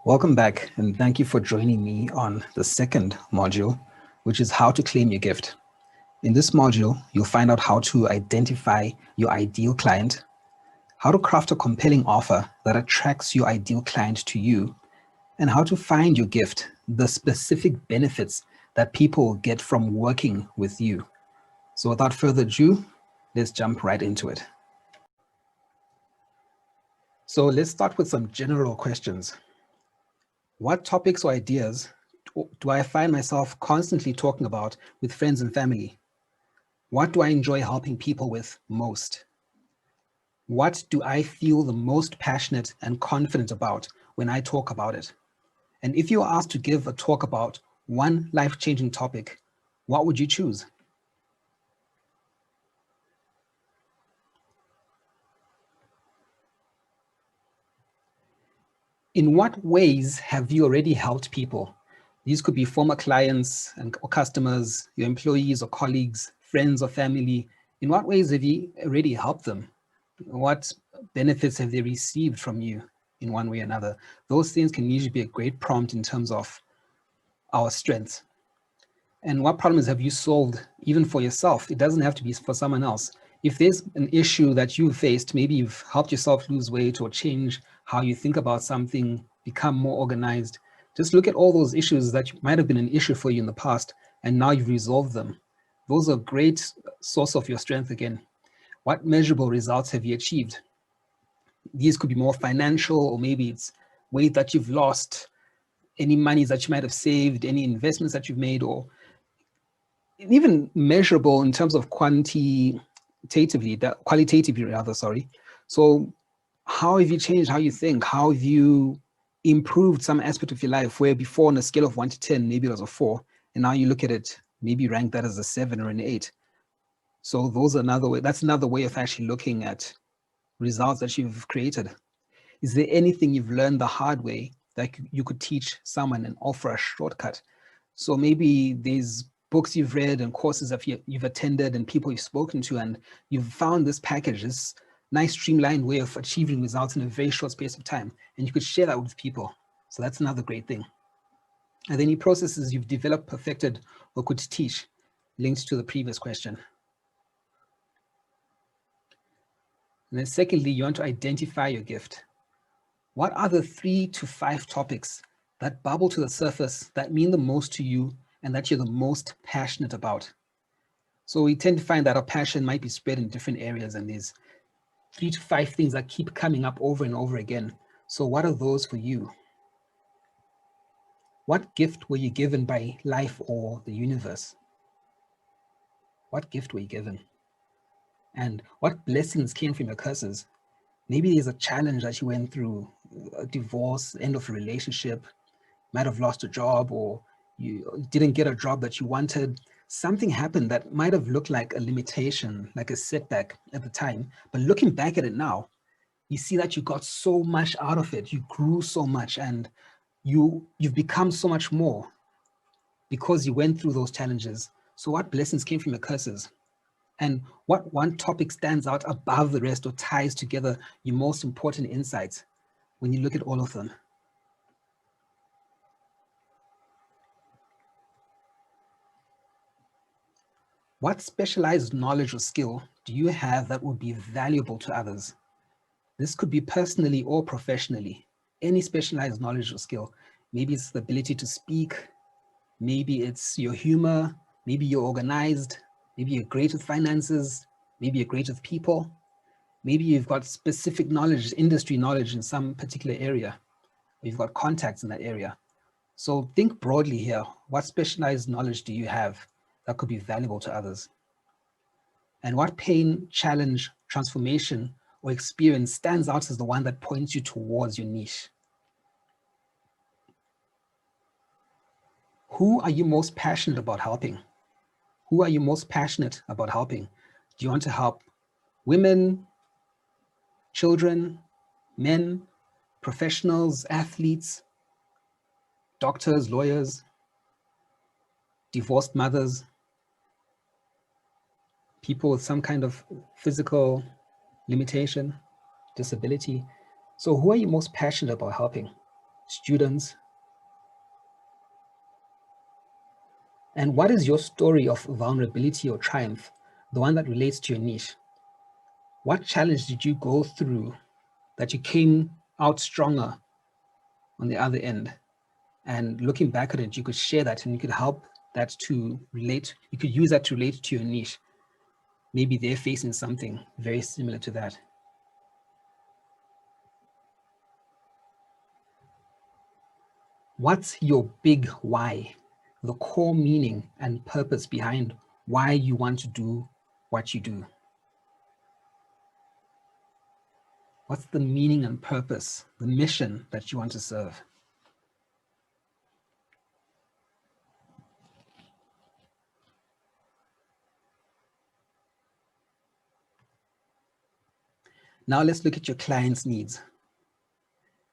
Welcome back, and thank you for joining me on the second module, which is how to claim your gift. In this module, you'll find out how to identify your ideal client, how to craft a compelling offer that attracts your ideal client to you, and how to find your gift, the specific benefits that people get from working with you. So without further ado, let's jump right into it. So let's start with some general questions. What topics or ideas do I find myself constantly talking about with friends and family? What do I enjoy helping people with most? What do I feel the most passionate and confident about when I talk about it? And if you are asked to give a talk about one life-changing topic, what would you choose? In what ways have you already helped people? These could be former clients or customers, your employees or colleagues, friends or family. In what ways have you already helped them? What benefits have they received from you in one way or another? Those things can usually be a great prompt in terms of our strengths. And what problems have you solved even for yourself? It doesn't have to be for someone else. If there's an issue that you faced, maybe you've helped yourself lose weight or change how you think about something, become more organized. Just look at all those issues that might have been an issue for you in the past, and now you've resolved them. Those are a great source of your strength again. What measurable results have you achieved? These could be more financial, or maybe it's weight that you've lost, any monies that you might have saved, any investments that you've made, or even measurable in terms of qualitatively rather, sorry. So how have you changed how you think? How have you improved some aspect of your life where before on a scale of 1 to 10, maybe it was a 4, and now you look at it, maybe rank that as a 7 or an 8. So those are another way, that's another way of actually looking at results that you've created. Is there anything you've learned the hard way that you could teach someone and offer a shortcut? So maybe there's books you've read and courses that you've attended and people you've spoken to, and you've found this package, this nice streamlined way of achieving results in a very short space of time, and you could share that with people. So that's another great thing. Are there any processes you've developed, perfected, or could teach? Links to the previous question. And then secondly, you want to identify your gift. What are the 3 to 5 topics that bubble to the surface that mean the most to you and that you're the most passionate about? So we tend to find that our passion might be spread in different areas, and there's 3 to 5 things that keep coming up over and over again. So what are those for you? What gift were you given by life or the universe? What gift were you given? And what blessings came from your curses? Maybe there's a challenge that you went through, a divorce, end of a relationship, might have lost a job, or you didn't get a job that you wanted. Something happened that might have looked like a limitation, like a setback at the time. But looking back at it now, you see that you got so much out of it. You grew so much, and you've become so much more because you went through those challenges. So what blessings came from your curses? And what one topic stands out above the rest or ties together your most important insights when you look at all of them? What specialized knowledge or skill do you have that would be valuable to others? This could be personally or professionally. Any specialized knowledge or skill. Maybe it's the ability to speak. Maybe it's your humor. Maybe you're organized. Maybe you're great with finances. Maybe you're great with people. Maybe you've got specific knowledge, industry knowledge in some particular area. You've got contacts in that area. So think broadly here. What specialized knowledge do you have that could be valuable to others? And what pain, challenge, transformation, or experience stands out as the one that points you towards your niche? Who are you most passionate about helping? Who are you most passionate about helping? Do you want to help women, children, men, professionals, athletes, doctors, lawyers, divorced mothers, people with some kind of physical limitation, disability? So who are you most passionate about helping? students? And what is your story of vulnerability or triumph, the one that relates to your niche? What challenge did you go through that you came out stronger on the other end? And looking back at it, you could share that and you could help that to relate. You could use that to relate to your niche. Maybe they're facing something very similar to that. What's your big why? The core meaning and purpose behind why you want to do what you do. What's the meaning and purpose, the mission that you want to serve? Now let's look at your client's needs.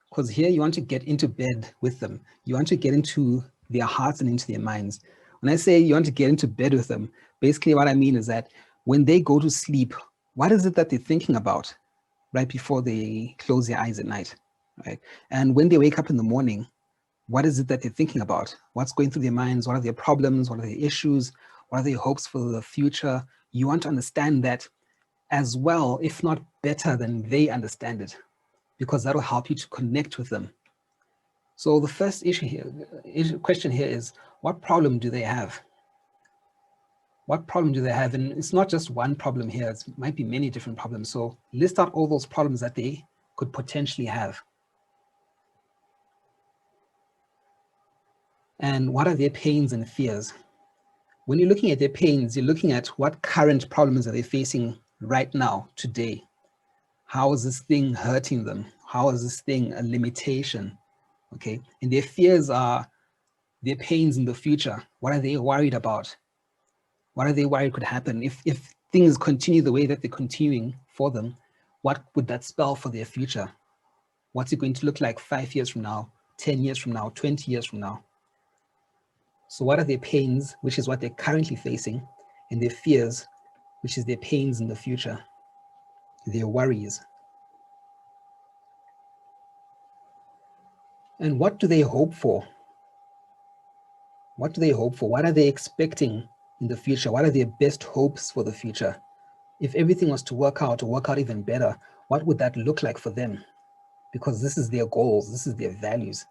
Because here you want to get into bed with them. You want to get into their hearts and into their minds. When I say you want to get into bed with them, basically what I mean is that when they go to sleep, what is it that they're thinking about right before they close their eyes at night, right? And when they wake up in the morning, what is it that they're thinking about? What's going through their minds? What are their problems? What are their issues? What are their hopes for the future? You want to understand that as well, if not better than they understand it, because that'll help you to connect with them. So the first question here is, what problem do they have? What problem do they have? And it's not just one problem here, it might be many different problems. So list out all those problems that they could potentially have. And what are their pains and fears? When you're looking at their pains, you're looking at what current problems are they facing right now, today. How is this thing hurting them? How is this thing a limitation? Okay, and their fears are their pains in the future. What are they worried about? What are they worried could happen? If things continue the way that they're continuing for them, what would that spell for their future? What's it going to look like 5 years from now, 10 years from now, 20 years from now? So what are their pains, which is what they're currently facing, and their fears, which is their pains in the future, their worries. And what do they hope for? What do they hope for? What are they expecting in the future? What are their best hopes for the future? If everything was to work out or work out even better, what would that look like for them? Because this is their goals, this is their values.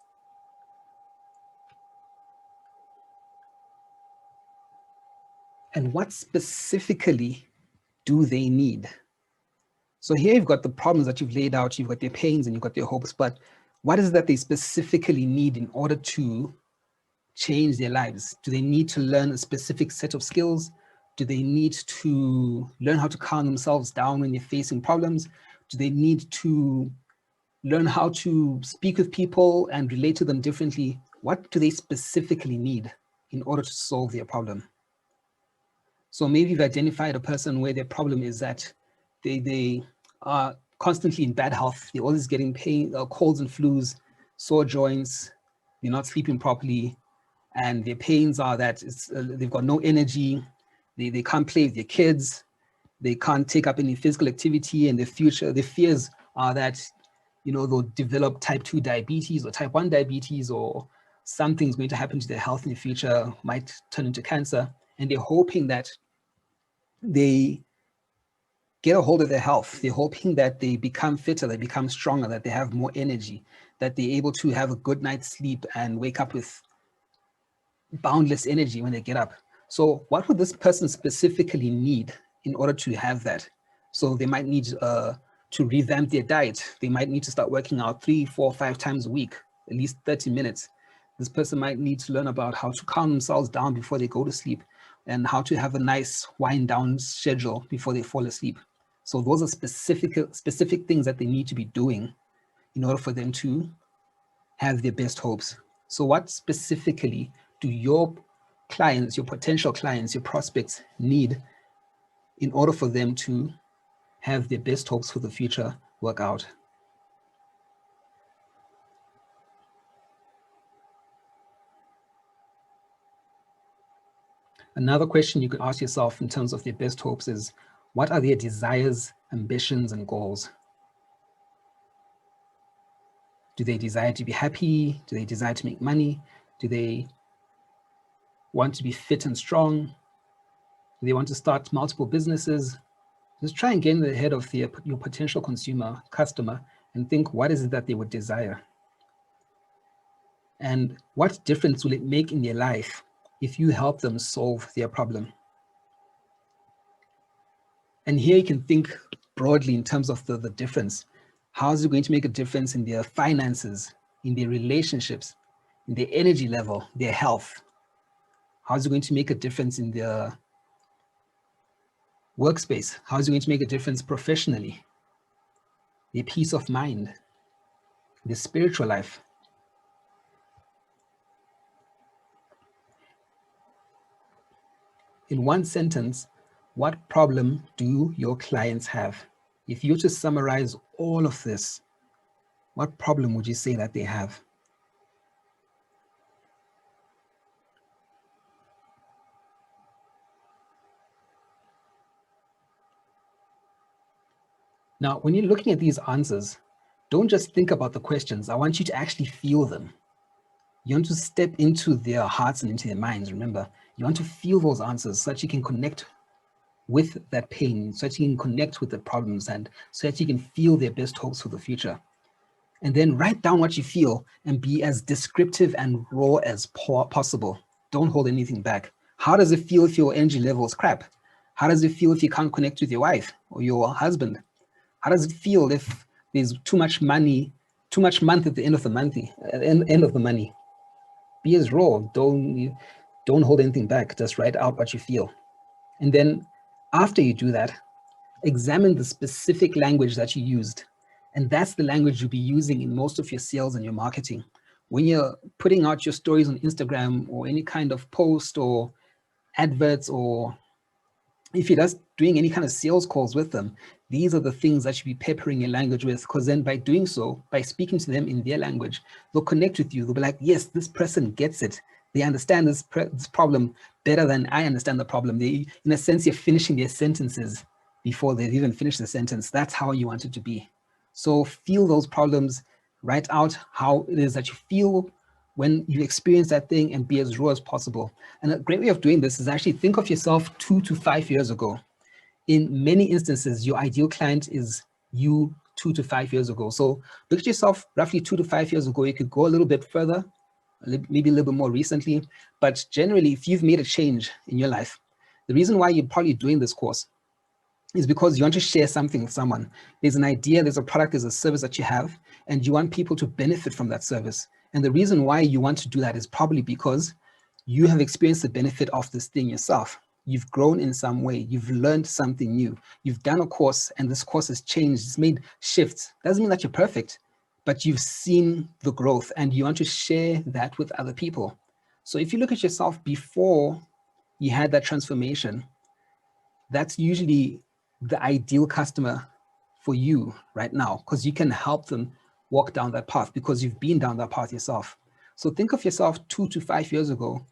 And what specifically do they need? So here you've got the problems that you've laid out, you've got their pains and you've got their hopes, but what is it that they specifically need in order to change their lives? Do they need to learn a specific set of skills? Do they need to learn how to calm themselves down when they're facing problems? Do they need to learn how to speak with people and relate to them differently? What do they specifically need in order to solve their problem? So maybe you've identified a person where their problem is that they are constantly in bad health. They're always getting pain, colds and flus, sore joints. They're not sleeping properly. And their pains are that they've got no energy. They can't play with their kids. They can't take up any physical activity. And their fears are that, you know, they'll develop type 2 diabetes or type 1 diabetes, or something's going to happen to their health in the future, might turn into cancer. And they're hoping that they get a hold of their health. They're hoping that they become fitter, they become stronger, that they have more energy, that they're able to have a good night's sleep and wake up with boundless energy when they get up. So what would this person specifically need in order to have that? So they might need to revamp their diet. They might need to start working out 3, 4, 5 times a week, at least 30 minutes. This person might need to learn about how to calm themselves down before they go to sleep, and how to have a nice wind down schedule before they fall asleep. So those are specific things that they need to be doing in order for them to have their best hopes. So what specifically do your clients, your potential clients, your prospects need in order for them to have their best hopes for the future work out? Another question you could ask yourself in terms of their best hopes is, what are their desires, ambitions, and goals? Do they desire to be happy? Do they desire to make money? Do they want to be fit and strong? Do they want to start multiple businesses? Just try and get in the head of your potential customer, and think, what is it that they would desire? And what difference will it make in their life if you help them solve their problem? And here you can think broadly in terms of the difference. How is it going to make a difference in their finances, in their relationships, in their energy level, their health? How is it going to make a difference in their workspace? How is it going to make a difference professionally? Their peace of mind, their spiritual life. In one sentence, what problem do your clients have? If you were to summarize all of this, what problem would you say that they have? Now, when you're looking at these answers, don't just think about the questions. I want you to actually feel them. You want to step into their hearts and into their minds. Remember, you want to feel those answers so that you can connect with that pain, so that you can connect with the problems, and so that you can feel their best hopes for the future. And then write down what you feel and be as descriptive and raw as possible. Don't hold anything back. How does it feel if your energy level is crap? How does it feel if you can't connect with your wife or your husband? How does it feel if there's too much money, too much month at the end of the month, end of the money? Be as raw. Don't hold anything back. Just write out what you feel. And then after you do that, examine the specific language that you used. And that's the language you'll be using in most of your sales and your marketing. When you're putting out your stories on Instagram or any kind of post or adverts, or if you're just doing any kind of sales calls with them, these are the things that you should be peppering your language with, because then by doing so, by speaking to them in their language, they'll connect with you. They'll be like, yes, this person gets it. They understand this problem better than I understand the problem. They, in a sense, you're finishing their sentences before they've even finished the sentence. That's how you want it to be. So feel those problems, write out how it is that you feel when you experience that thing, and be as raw as possible. And a great way of doing this is actually think of yourself 2 to 5 years ago. In many instances, your ideal client is you 2 to 5 years ago. So look at yourself roughly 2 to 5 years ago. You could go a little bit further, maybe a little bit more recently, but generally, if you've made a change in your life, the reason why you're probably doing this course is because you want to share something with someone. There's an idea, there's a product, there's a service that you have, and you want people to benefit from that service. And the reason why you want to do that is probably because you have experienced the benefit of this thing yourself. You've grown in some way, you've learned something new, you've done a course, and this course has changed, it's made shifts. Doesn't mean that you're perfect, but you've seen the growth and you want to share that with other people. So if you look at yourself before you had that transformation, that's usually the ideal customer for you right now, because you can help them walk down that path because you've been down that path yourself. So think of yourself 2 to 5 years ago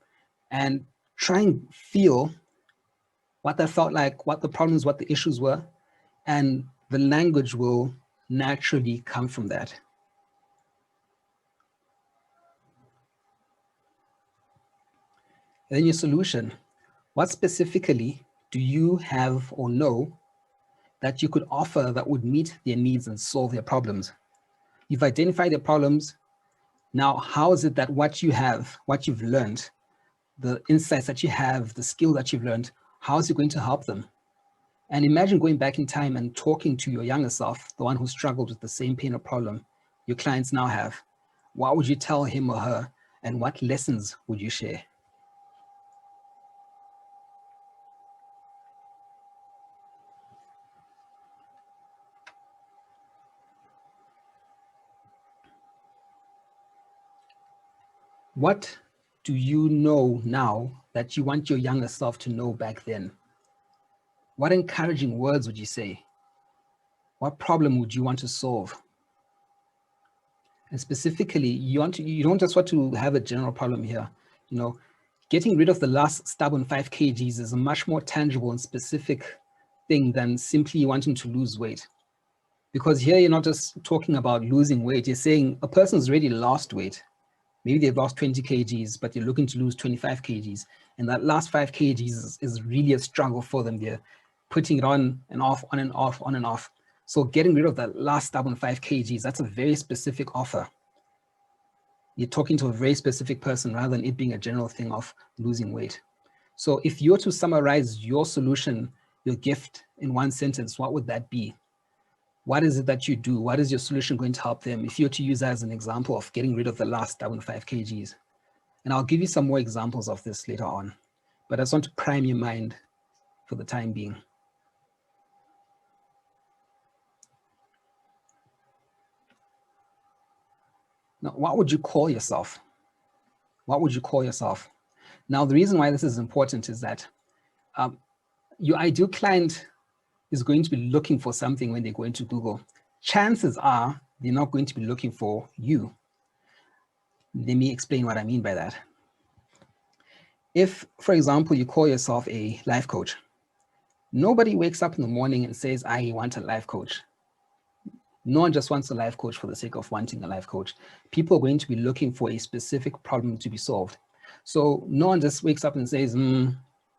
and try and feel what that felt like, what the problems, what the issues were, and the language will naturally come from that. And then your solution. What specifically do you have or know that you could offer that would meet their needs and solve their problems? You've identified their problems. Now, how is it that what you have, what you've learned, the insights that you have, the skill that you've learned, how is it going to help them? And imagine going back in time and talking to your younger self, the one who struggled with the same pain or problem your clients now have. What would you tell him or her, and what lessons would you share? What do you know now that you want your younger self to know back then? What encouraging words would you say? What problem would you want to solve? And specifically, you don't just want to have a general problem here. You know, getting rid of the last stubborn 5 kgs is a much more tangible and specific thing than simply wanting to lose weight. Because here you're not just talking about losing weight, you're saying a person's already lost weight. Maybe they've lost 20 kgs, but you're looking to lose 25 kgs. And that last 5 kgs is really a struggle for them. They're putting it on and off, on and off, on and off. So getting rid of that last stubborn 5 kgs, that's a very specific offer. You're talking to a very specific person rather than it being a general thing of losing weight. So if you were to summarize your solution, your gift in one sentence, what would that be? What is it that you do? What is your solution going to help them? If you were to use that as an example of getting rid of the last stubborn 5 kgs. And I'll give you some more examples of this later on, but I just want to prime your mind for the time being. Now, what would you call yourself? What would you call yourself? Now, the reason why this is important is that your ideal client is going to be looking for something when they go into Google. Chances are they're not going to be looking for you. Let me explain what I mean by that. If, for example, you call yourself a life coach, nobody wakes up in the morning and says, I want a life coach. No one just wants a life coach for the sake of wanting a life coach. People are going to be looking for a specific problem to be solved. So no one just wakes up and says,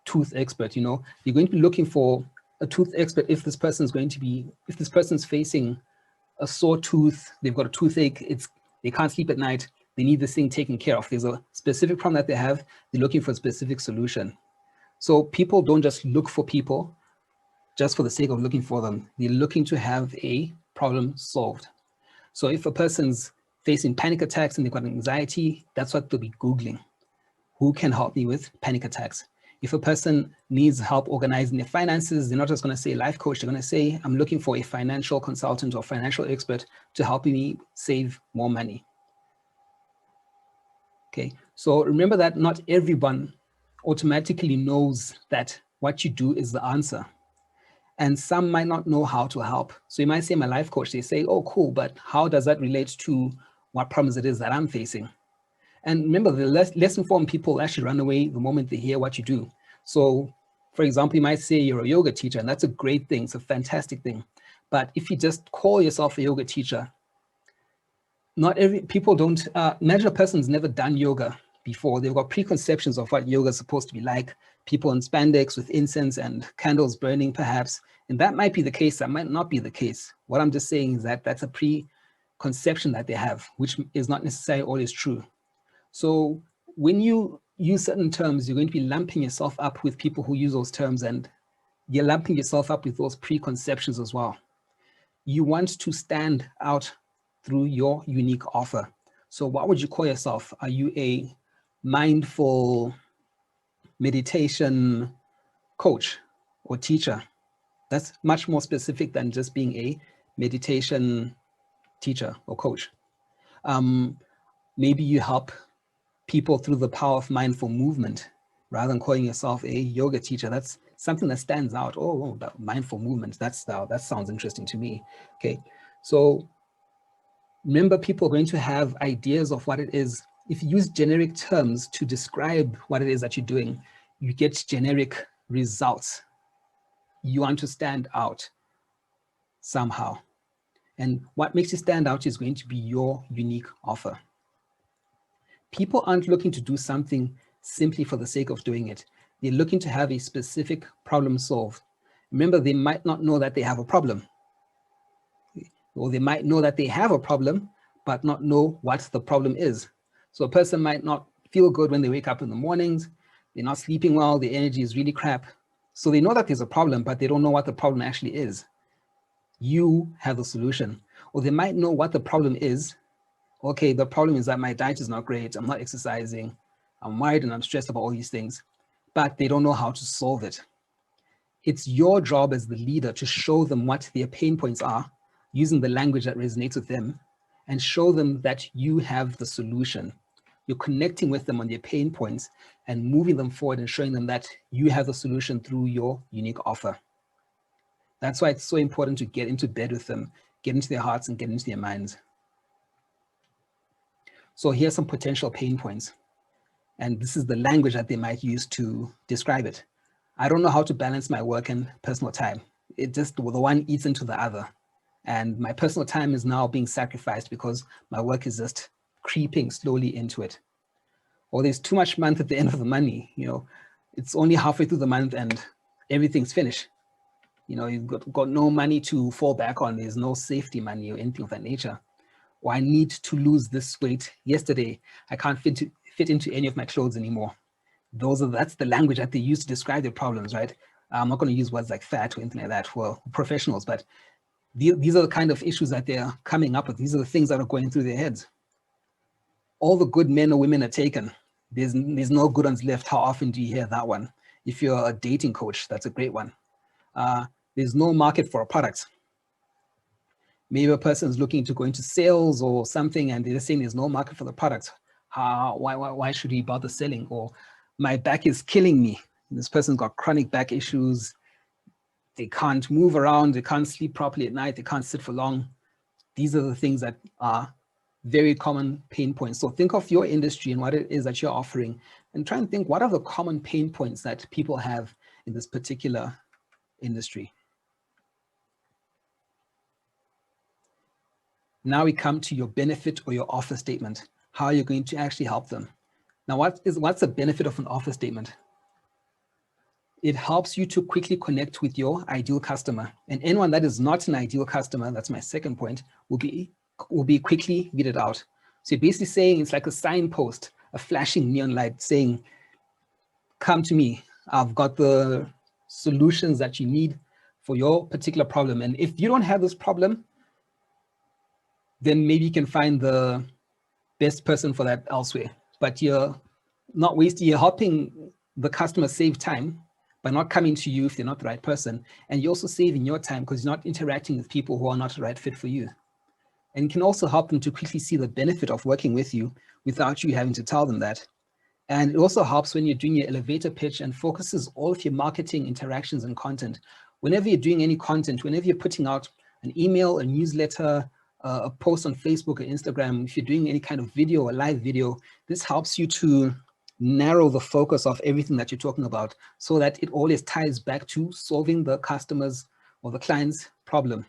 tooth expert, you know, you're going to be looking for a tooth expert if this person's facing a sore tooth, they've got a toothache, they can't sleep at night, they need this thing taken care of. There's a specific problem that they have, they're looking for a specific solution. So people don't just look for people just for the sake of looking for them. They're looking to have a problem solved. So if a person's facing panic attacks and they've got anxiety, that's what they'll be Googling. Who can help me with panic attacks? If a person needs help organizing their finances, they're not just going to say life coach, they're going to say, I'm looking for a financial consultant or financial expert to help me save more money. Okay, so remember that not everyone automatically knows that what you do is the answer. And some might not know how to help. So you might say, I'm a life coach. They say, oh, cool, but how does that relate to what problems it is that I'm facing? And remember, the less informed people actually run away the moment they hear what you do. So, for example, you might say you're a yoga teacher, and that's a great thing. It's a fantastic thing. But if you just call yourself a yoga teacher, people don't, imagine a person's never done yoga before. They've got preconceptions of what yoga is supposed to be like. People in spandex with incense and candles burning, perhaps. And that might be the case. That might not be the case. What I'm just saying is that that's a preconception that they have, which is not necessarily always true. So when you use certain terms, you're going to be lumping yourself up with people who use those terms, and you're lumping yourself up with those preconceptions as well. You want to stand out through your unique offer. So what would you call yourself? Are you a mindful meditation coach or teacher? That's much more specific than just being a meditation teacher or coach. Maybe you help people through the power of mindful movement rather than calling yourself a yoga teacher. That's something that stands out. Oh, that mindful movement, that sounds interesting to me. Okay, so remember, people are going to have ideas of what it is. If you use generic terms to describe what it is that you're doing, you get generic results. You want to stand out somehow. And what makes you stand out is going to be your unique offer. People aren't looking to do something simply for the sake of doing it. They're looking to have a specific problem solved. Remember, they might not know that they have a problem. Or they might know that they have a problem, but not know what the problem is. So a person might not feel good when they wake up in the mornings. They're not sleeping well. Their energy is really crap. So they know that there's a problem, but they don't know what the problem actually is. You have the solution. Or they might know what the problem is. Okay, the problem is that my diet is not great. I'm not exercising. I'm worried and I'm stressed about all these things, but they don't know how to solve it. It's your job as the leader to show them what their pain points are, using the language that resonates with them, and show them that you have the solution. You're connecting with them on their pain points and moving them forward and showing them that you have the solution through your unique offer. That's why it's so important to get into bed with them, get into their hearts and get into their minds. So here's some potential pain points. And this is the language that they might use to describe it. I don't know how to balance my work and personal time. It just, the one eats into the other. And my personal time is now being sacrificed because my work is just creeping slowly into it. Or there's too much month at the end of the money. It's only halfway through the month and everything's finished. You've got no money to fall back on. There's no safety money or anything of that nature. Or I need to lose this weight yesterday. I can't fit into any of my clothes anymore. That's the language that they use to describe their problems, right? I'm not going to use words like fat or anything like that for professionals, but these are the kind of issues that they're coming up with. These are the things that are going through their heads. All the good men or women are taken. There's no good ones left. How often do you hear that one? If you're a dating coach, that's a great one. There's no market for a product. Maybe a person is looking to go into sales or something, and they're saying there's no market for the product. Why should he bother selling? Or my back is killing me. This person's got chronic back issues. They can't move around. They can't sleep properly at night. They can't sit for long. These are the things that are very common pain points. So think of your industry and what it is that you're offering, and try and think, what are the common pain points that people have in this particular industry? Now we come to your benefit or your offer statement. How are you going to actually help them? Now, what's the benefit of an offer statement? It helps you to quickly connect with your ideal customer. And anyone that is not an ideal customer, that's my second point, will be quickly weeded out. So you're basically saying it's like a signpost, a flashing neon light saying, come to me. I've got the solutions that you need for your particular problem. And if you don't have this problem, then maybe you can find the best person for that elsewhere. But you're helping the customer save time by not coming to you if they're not the right person. And you're also saving your time because you're not interacting with people who are not the right fit for you. And you can also help them to quickly see the benefit of working with you without you having to tell them that. And it also helps when you're doing your elevator pitch and focuses all of your marketing interactions and content. Whenever you're doing any content, whenever you're putting out an email, a newsletter, a post on Facebook or Instagram, if you're doing any kind of video or live video, this helps you to narrow the focus of everything that you're talking about so that it always ties back to solving the customer's or the client's problem.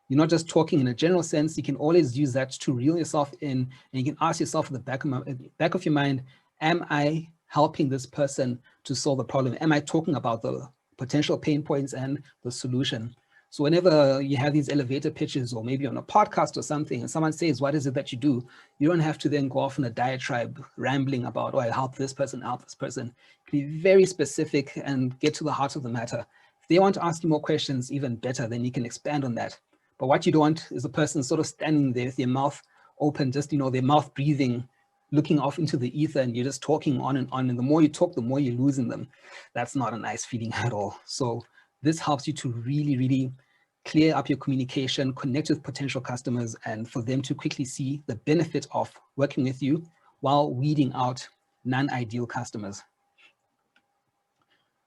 You're not just talking in a general sense. You can always use that to reel yourself in, and you can ask yourself at the back of your mind, am I helping this person to solve the problem? Am I talking about the potential pain points and the solution? So whenever you have these elevator pitches, or maybe on a podcast or something, and someone says, what is it that you do? You don't have to then go off on a diatribe rambling about, oh, I help this person, help this person. Be very specific and get to the heart of the matter. If they want to ask you more questions, even better, then you can expand on that. But what you don't want is a person sort of standing there with their mouth open, just, their mouth breathing, looking off into the ether, and you're just talking on. And the more you talk, the more you're losing them. That's not a nice feeling at all. So this helps you to really, really clear up your communication, connect with potential customers, and for them to quickly see the benefit of working with you while weeding out non-ideal customers.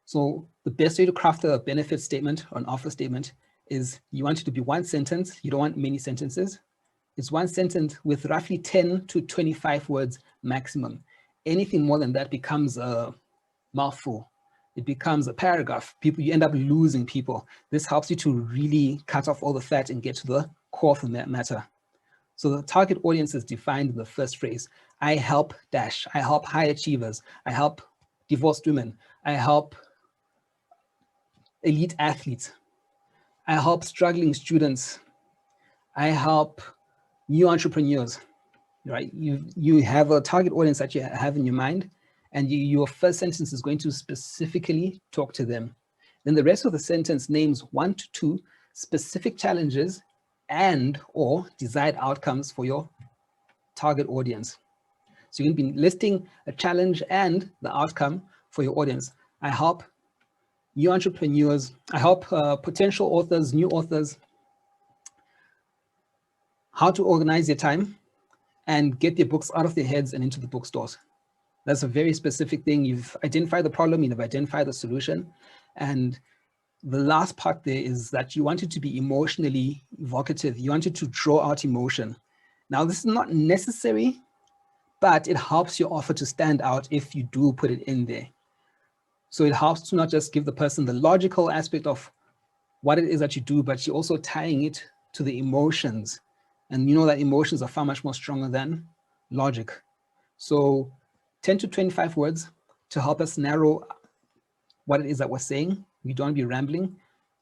So the best way to craft a benefit statement or an offer statement is you want it to be one sentence. You don't want many sentences. It's one sentence with roughly 10 to 25 words maximum. Anything more than that becomes a mouthful. It becomes a paragraph. You end up losing people. This helps you to really cut off all the fat and get to the core of the matter. So the target audience is defined in the first phrase. I help dash. I help high achievers. I help divorced women. I help elite athletes. I help struggling students. I help new entrepreneurs, right? You have a target audience that you have in your mind, and your first sentence is going to specifically talk to them. Then the rest of the sentence names 1 to 2 specific challenges and or desired outcomes for your target audience. So you can be listing a challenge and the outcome for your audience. I help new entrepreneurs. I help potential authors, new authors, how to organize their time and get their books out of their heads and into the bookstores. That's a very specific thing. You've identified the problem, you've identified the solution. And the last part there is that you want it to be emotionally evocative. You want it to draw out emotion. Now, this is not necessary, but it helps your offer to stand out if you do put it in there. So it helps to not just give the person the logical aspect of what it is that you do, but you're also tying it to the emotions. And you know that emotions are far much more stronger than logic. So 10 to 25 words to help us narrow what it is that we're saying. We don't want to be rambling.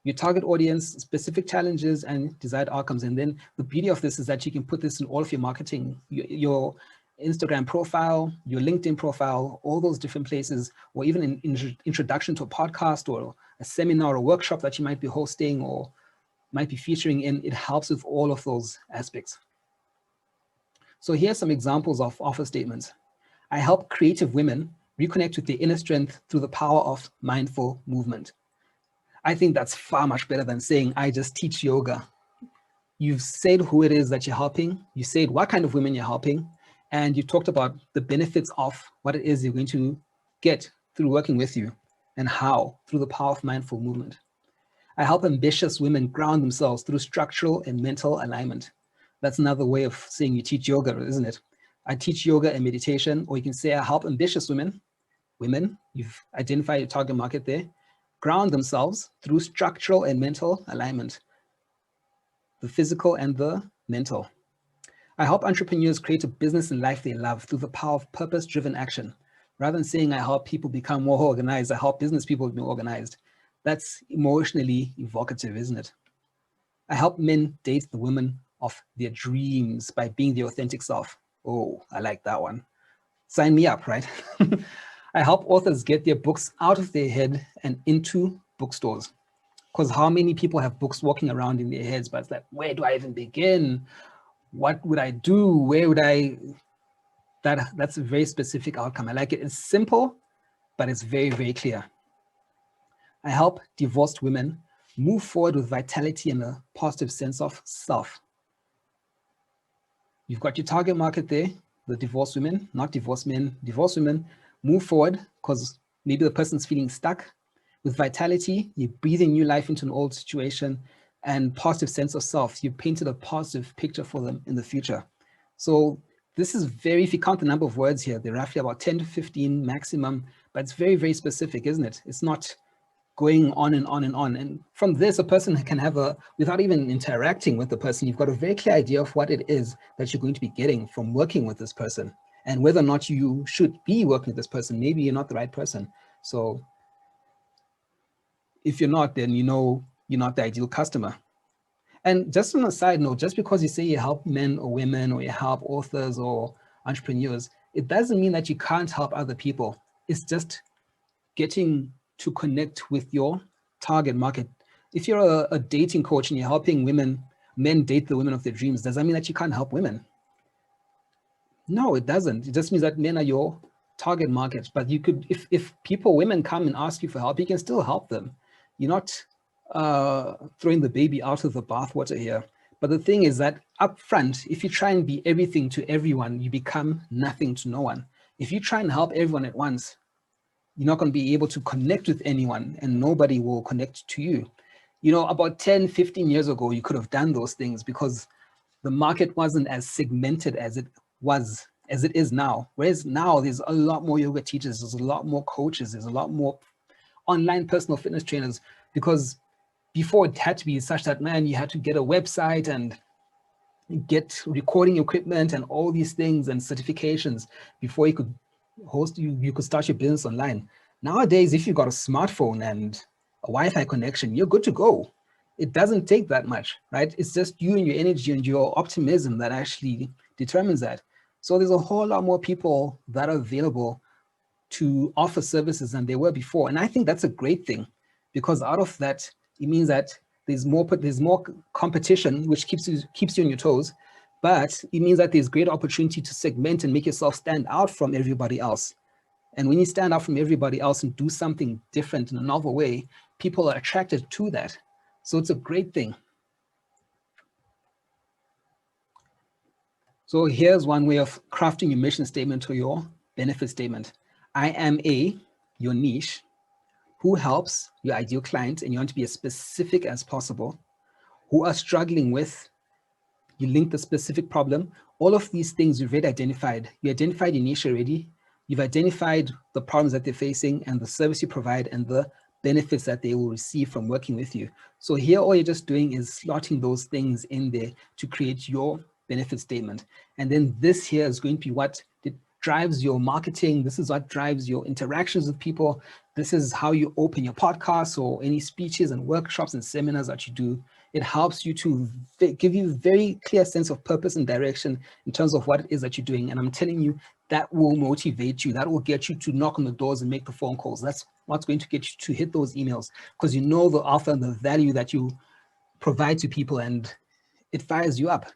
Your target audience, specific challenges and desired outcomes. And then the beauty of this is that you can put this in all of your marketing, your Instagram profile, your LinkedIn profile, all those different places, or even an introduction to a podcast or a seminar or a workshop that you might be hosting or might be featuring in. It helps with all of those aspects. So here's some examples of offer statements. I help creative women reconnect with their inner strength through the power of mindful movement. I think that's far much better than saying, I just teach yoga. You've said who it is that you're helping. You said what kind of women you're helping. And you talked about the benefits of what it is you're going to get through working with you and how, through the power of mindful movement. I help ambitious women ground themselves through structural and mental alignment. That's another way of saying you teach yoga, isn't it? I teach yoga and meditation, or you can say I help ambitious women, you've identified your target market there, ground themselves through structural and mental alignment, the physical and the mental. I help entrepreneurs create a business and life they love through the power of purpose-driven action. Rather than saying I help people become more organized, I help business people be organized. That's emotionally evocative, isn't it? I help men date the women of their dreams by being their authentic self. Oh, I like that one. Sign me up, right? I help authors get their books out of their head and into bookstores. Because how many people have books walking around in their heads, but it's like, where do I even begin? What would I do? Where would I? That's a very specific outcome. I like it. It's simple, but it's very, very clear. I help divorced women move forward with vitality and a positive sense of self. You've got your target market there, the divorced women, not divorced men. Divorced women move forward because maybe the person's feeling stuck. With vitality, you're breathing new life into an old situation, and positive sense of self. You painted a positive picture for them in the future. So this is very, if you count the number of words here, they're roughly about 10 to 15 maximum, but it's very, very specific, isn't it? It's not going on and on and on. And from this, a person can have without even interacting with the person, you've got a very clear idea of what it is that you're going to be getting from working with this person and whether or not you should be working with this person. Maybe you're not the right person. So if you're not, then you know you're not the ideal customer. And just on a side note, just because you say you help men or women or you help authors or entrepreneurs, it doesn't mean that you can't help other people. It's just getting to connect with your target market. If you're a dating coach and you're helping men date the women of their dreams, does that mean that you can't help women? No, it doesn't. It just means that men are your target market. But you could, if women come and ask you for help, you can still help them. You're not throwing the baby out of the bathwater here. But the thing is that up front, if you try and be everything to everyone, you become nothing to no one. If you try and help everyone at once, you're not going to be able to connect with anyone and nobody will connect to you. You know, about 10, 15 years ago, you could have done those things because the market wasn't as segmented as it is now. Whereas now there's a lot more yoga teachers, there's a lot more coaches, there's a lot more online personal fitness trainers, because before it had to be such that, man, you had to get a website and get recording equipment and all these things and certifications before you could you could start your business online. Nowadays, if you've got a smartphone and a Wi-Fi connection, you're good to go. It doesn't take that much, right? It's just you and your energy and your optimism that actually determines that. So there's a whole lot more people that are available to offer services than there were before. And I think that's a great thing, because out of that, it means that there's more competition, which keeps you on your toes, but it means that there's great opportunity to segment and make yourself stand out from everybody else. And when you stand out from everybody else and do something different in a novel way, people are attracted to that. So it's a great thing. So here's one way of crafting your mission statement or your benefit statement. I am your niche, who helps your ideal client, and you want to be as specific as possible, who are struggling with, you link the specific problem. All of these things you've already identified. You identified your niche already. You've identified the problems that they're facing and the service you provide and the benefits that they will receive from working with you. So here, all you're just doing is slotting those things in there to create your benefit statement. And then this here is going to be what drives your marketing. This is what drives your interactions with people. This is how you open your podcasts or any speeches and workshops and seminars that you do. It helps you to give you a very clear sense of purpose and direction in terms of what it is that you're doing. And I'm telling you, that will motivate you. That will get you to knock on the doors and make the phone calls. That's what's going to get you to hit those emails, because you know the offer and the value that you provide to people, and it fires you up.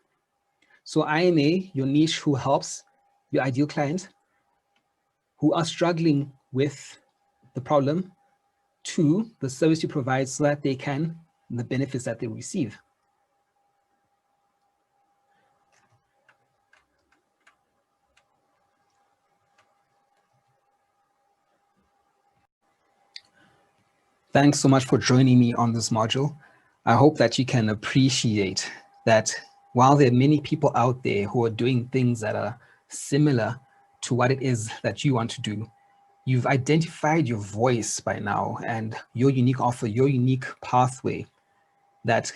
So IMA, your niche who helps your ideal client who are struggling with the problem to the service you provide so that they can, the benefits that they receive. Thanks so much for joining me on this module. I hope that you can appreciate that while there are many people out there who are doing things that are similar to what it is that you want to do, you've identified your voice by now and your unique offer, your unique pathway that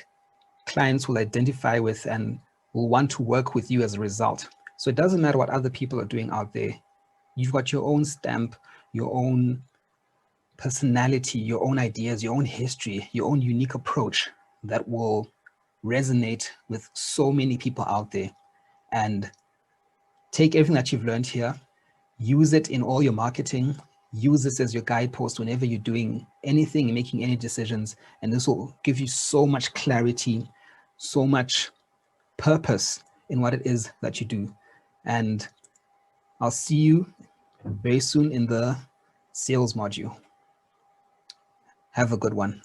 clients will identify with and will want to work with you as a result. So it doesn't matter what other people are doing out there. You've got your own stamp, your own personality, your own ideas, your own history, your own unique approach that will resonate with so many people out there. And take everything that you've learned here, use it in all your marketing, use this as your guidepost whenever you're doing anything and making any decisions. And this will give you so much clarity, so much purpose in what it is that you do. And I'll see you very soon in the sales module. Have a good one.